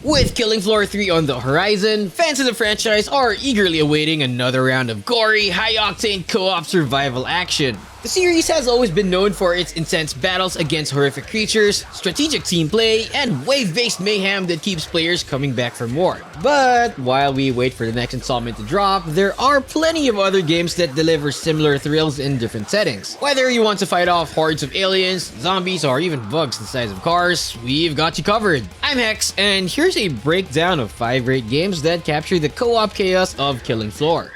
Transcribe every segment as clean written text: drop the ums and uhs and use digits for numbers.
With Killing Floor 3 on the horizon, fans of the franchise are eagerly awaiting another round of gory, high-octane co-op survival action. The series has always been known for its intense battles against horrific creatures, strategic team play, and wave-based mayhem that keeps players coming back for more. But while we wait for the next installment to drop, there are plenty of other games that deliver similar thrills in different settings. Whether you want to fight off hordes of aliens, zombies, or even bugs the size of cars, we've got you covered. I'm Hex, and here's a breakdown of 5 great games that capture the co-op chaos of Killing Floor.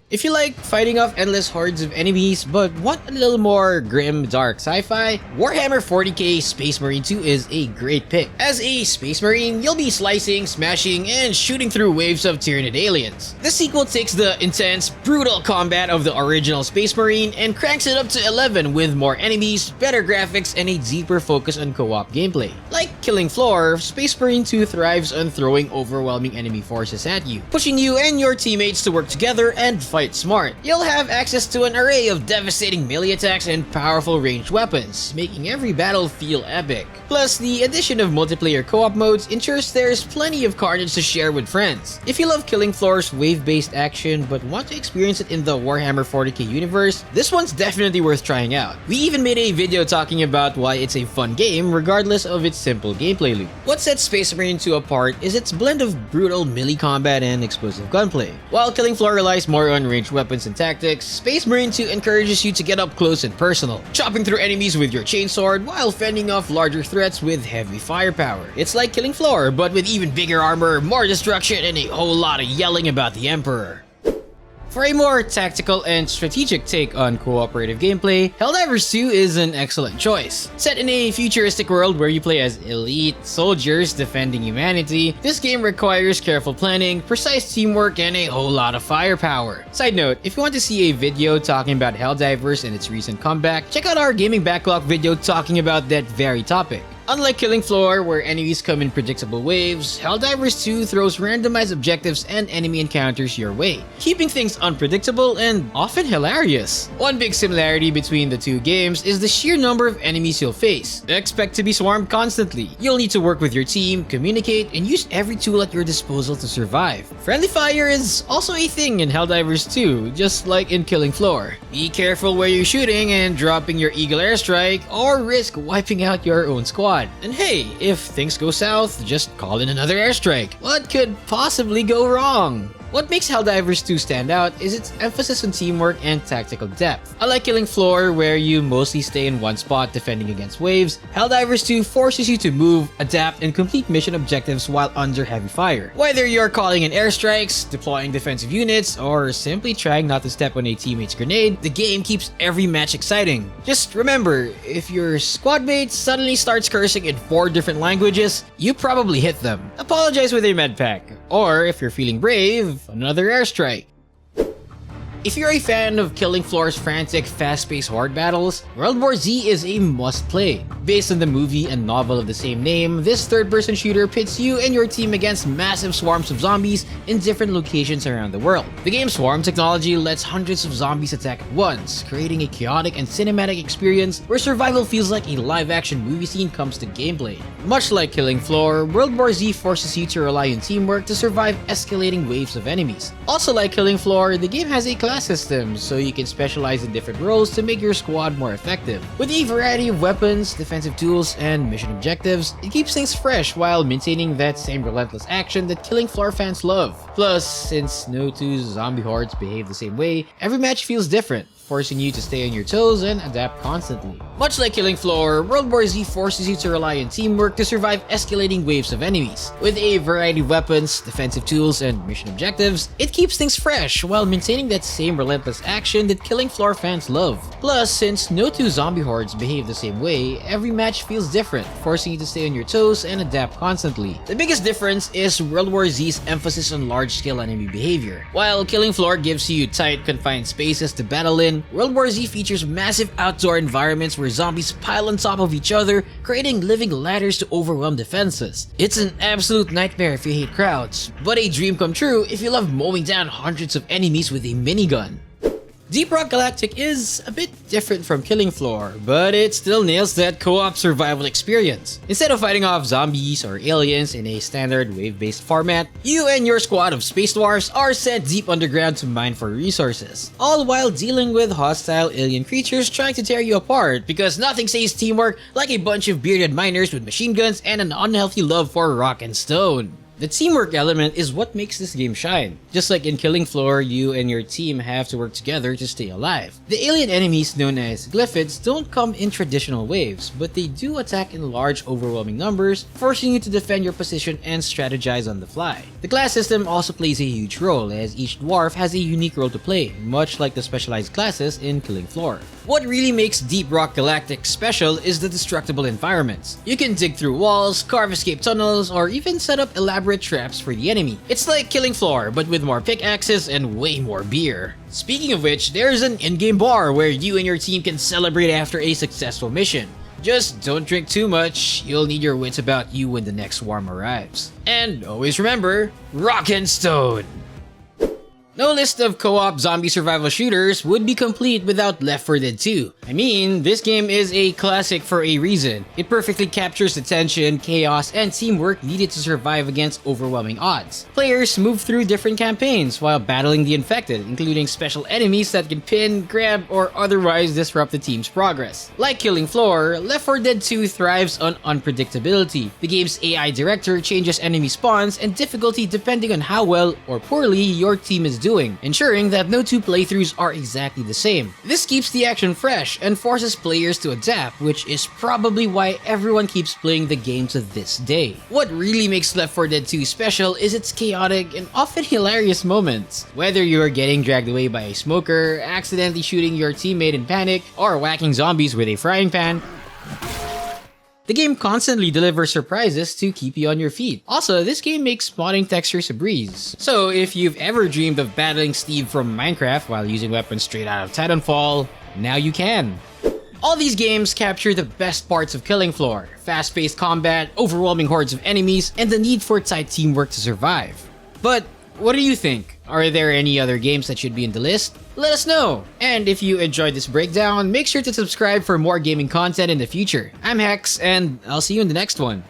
If you like fighting off endless hordes of enemies but want a little more grim, dark sci-fi, Warhammer 40k Space Marine 2 is a great pick. As a Space Marine, you'll be slicing, smashing, and shooting through waves of Tyranid aliens. The sequel takes the intense, brutal combat of the original Space Marine and cranks it up to 11 with more enemies, better graphics, and a deeper focus on co-op gameplay. Like Killing Floor, Space Marine 2 thrives on throwing overwhelming enemy forces at you, pushing you and your teammates to work together and fight smart. You'll have access to an array of devastating melee attacks and powerful ranged weapons, making every battle feel epic. Plus, the addition of multiplayer co-op modes ensures there's plenty of carnage to share with friends. If you love Killing Floor's wave-based action but want to experience it in the Warhammer 40k universe, this one's definitely worth trying out. We even made a video talking about why it's a fun game regardless of its simple gameplay loop. What sets Space Marine 2 apart is its blend of brutal melee combat and explosive gunplay. While Killing Floor relies more on ranged weapons and tactics, Space Marine 2 encourages you to get up close and personal, chopping through enemies with your chainsword while fending off larger threats with heavy firepower. It's like Killing Floor, but with even bigger armor, more destruction, and a whole lot of yelling about the Emperor. For a more tactical and strategic take on cooperative gameplay, Helldivers 2 is an excellent choice. Set in a futuristic world where you play as elite soldiers defending humanity, this game requires careful planning, precise teamwork, and a whole lot of firepower. Side note, if you want to see a video talking about Helldivers and its recent comeback, check out our gaming backlog video talking about that very topic. Unlike Killing Floor, where enemies come in predictable waves, Helldivers 2 throws randomized objectives and enemy encounters your way, keeping things unpredictable and often hilarious. One big similarity between the two games is the sheer number of enemies you'll face. Expect to be swarmed constantly. You'll need to work with your team, communicate, and use every tool at your disposal to survive. Friendly fire is also a thing in Helldivers 2, just like in Killing Floor. Be careful where you're shooting and dropping your Eagle airstrike, or risk wiping out your own squad. And hey, if things go south, just call in another airstrike. What could possibly go wrong? What makes Helldivers 2 stand out is its emphasis on teamwork and tactical depth. Unlike Killing Floor, where you mostly stay in one spot defending against waves, Helldivers 2 forces you to move, adapt, and complete mission objectives while under heavy fire. Whether you're calling in airstrikes, deploying defensive units, or simply trying not to step on a teammate's grenade, the game keeps every match exciting. Just remember, if your squadmate suddenly starts cursing in 4 different languages, you probably hit them. Apologize with a medpack. Or, if you're feeling brave, another airstrike. If you're a fan of Killing Floor's frantic, fast-paced horde battles, WorldwarZ is a must-play. Based on the movie and novel of the same name, this third-person shooter pits you and your team against massive swarms of zombies in different locations around the world. The game's swarm technology lets hundreds of zombies attack at once, creating a chaotic and cinematic experience where survival feels like a live-action movie scene comes to gameplay. Much like Killing Floor, WorldwarZ forces you to rely on teamwork to survive escalating waves of enemies. Also like Killing Floor, the game has a class system, so you can specialize in different roles to make your squad more effective. With a variety of weapons, defensive tools, and mission objectives, it keeps things fresh while maintaining that same relentless action that Killing Floor fans love. Plus, since no two zombie hordes behave the same way, every match feels different, forcing you to stay on your toes and adapt constantly. Much like Killing Floor, WorldwarZ forces you to rely on teamwork to survive escalating waves of enemies. With a variety of weapons, defensive tools, and mission objectives, it keeps things fresh while maintaining that same relentless action that Killing Floor fans love. Plus, since no two zombie hordes behave the same way, every match feels different, forcing you to stay on your toes and adapt constantly. The biggest difference is WorldwarZ's emphasis on large-scale enemy behavior. While Killing Floor gives you tight, confined spaces to battle in, WorldwarZ features massive outdoor environments where zombies pile on top of each other, creating living ladders to overwhelm defenses. It's an absolute nightmare if you hate crowds, but a dream come true if you love mowing down hundreds of enemies with a minigun. Deep Rock Galactic is a bit different from Killing Floor, but it still nails that co-op survival experience. Instead of fighting off zombies or aliens in a standard wave-based format, you and your squad of space dwarfs are sent deep underground to mine for resources, all while dealing with hostile alien creatures trying to tear you apart, because nothing says teamwork like a bunch of bearded miners with machine guns and an unhealthy love for rock and stone. The teamwork element is what makes this game shine. Just like in Killing Floor, you and your team have to work together to stay alive. The alien enemies known as glyphids don't come in traditional waves, but they do attack in large overwhelming numbers, forcing you to defend your position and strategize on the fly. The class system also plays a huge role, as each dwarf has a unique role to play, much like the specialized classes in Killing Floor. What really makes Deep Rock Galactic special is the destructible environments. You can dig through walls, carve escape tunnels, or even set up elaborate traps for the enemy. It's like Killing Floor, but with more pickaxes and way more beer. Speaking of which, there's an in-game bar where you and your team can celebrate after a successful mission. Just don't drink too much, you'll need your wits about you when the next swarm arrives. And always remember, rock and stone! No list of co-op zombie survival shooters would be complete without Left 4 Dead 2. I mean, this game is a classic for a reason. It perfectly captures the tension, chaos, and teamwork needed to survive against overwhelming odds. Players move through different campaigns while battling the infected, including special enemies that can pin, grab, or otherwise disrupt the team's progress. Like Killing Floor, Left 4 Dead 2 thrives on unpredictability. The game's AI director changes enemy spawns and difficulty depending on how well or poorly your team is doing, ensuring that no two playthroughs are exactly the same. This keeps the action fresh and forces players to adapt, which is probably why everyone keeps playing the game to this day. What really makes Left 4 Dead 2 special is its chaotic and often hilarious moments. Whether you're getting dragged away by a smoker, accidentally shooting your teammate in panic, or whacking zombies with a frying pan, the game constantly delivers surprises to keep you on your feet. Also, this game makes spawning textures a breeze. So if you've ever dreamed of battling Steve from Minecraft while using weapons straight out of Titanfall, now you can. All these games capture the best parts of Killing Floor: fast-paced combat, overwhelming hordes of enemies, and the need for tight teamwork to survive. But what do you think? Are there any other games that should be in the list? Let us know! And if you enjoyed this breakdown, make sure to subscribe for more gaming content in the future. I'm Hex, and I'll see you in the next one.